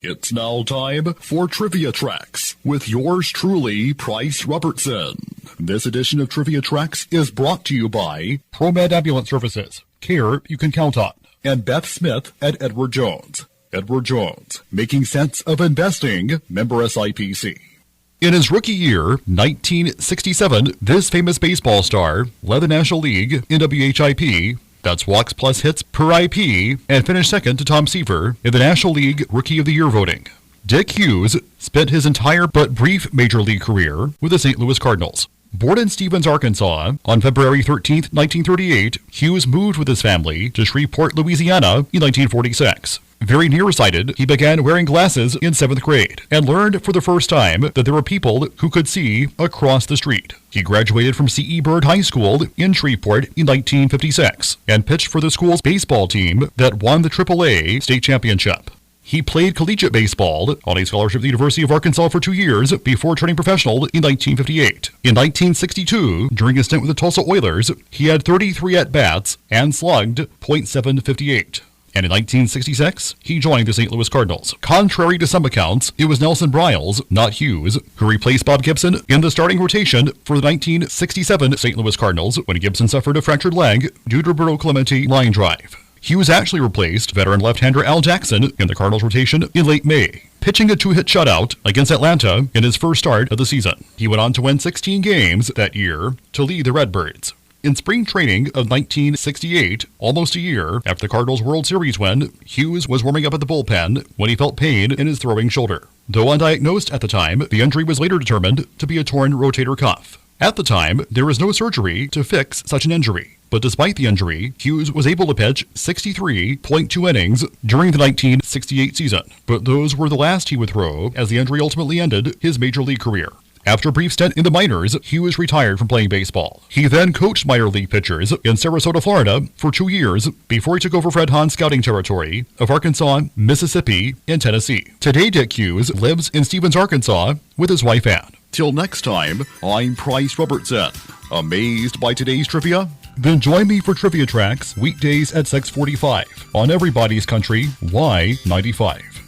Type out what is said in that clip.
It's now time for Trivia Tracks with yours truly, Price Robertson. This edition of Trivia Tracks is brought to you by ProMed Ambulance Services, care you can count on, and Beth Smith at Edward Jones. Edward Jones, making sense of investing, member SIPC. In his rookie year, 1967, this famous baseball star led the National League in WHIP, that's walks plus hits per IP, and finished second to Tom Seaver in the National League Rookie of the Year voting. Dick Hughes spent his entire but brief major league career with the St. Louis Cardinals. Born in Stevens, Arkansas, on February 13, 1938, Hughes moved with his family to Shreveport, Louisiana in 1946. Very nearsighted, he began wearing glasses in 7th grade and learned for the first time that there were people who could see across the street. He graduated from C.E. Byrd High School in Shreveport in 1956 and pitched for the school's baseball team that won the AAA state championship. He played collegiate baseball on a scholarship at the University of Arkansas for 2 years before turning professional in 1958. In 1962, during a stint with the Tulsa Oilers, he had 33 at-bats and slugged .758. And in 1966, he joined the St. Louis Cardinals. Contrary to some accounts, it was Nelson Briles, not Hughes, who replaced Bob Gibson in the starting rotation for the 1967 St. Louis Cardinals when Gibson suffered a fractured leg due to Roberto Clemente line drive. Hughes actually replaced veteran left-hander Al Jackson in the Cardinals rotation in late May, pitching a 2-hit shutout against Atlanta in his first start of the season. He went on to win 16 games that year to lead the Redbirds. In spring training of 1968, almost a year after the Cardinals' World Series win, Hughes was warming up at the bullpen when he felt pain in his throwing shoulder. Though undiagnosed at the time, the injury was later determined to be a torn rotator cuff. At the time, there was no surgery to fix such an injury. But despite the injury, Hughes was able to pitch 63.2 innings during the 1968 season. But those were the last he would throw, as the injury ultimately ended his major league career. After a brief stint in the minors, Hughes retired from playing baseball. He then coached minor league pitchers in Sarasota, Florida for 2 years before he took over Fred Hahn's scouting territory of Arkansas, Mississippi, and Tennessee. Today, Dick Hughes lives in Stevens, Arkansas with his wife, Ann. Till next time, I'm Price Robertson. Amazed by today's trivia? Then join me for Trivia Tracks weekdays at 6:45 on Everybody's Country Y95.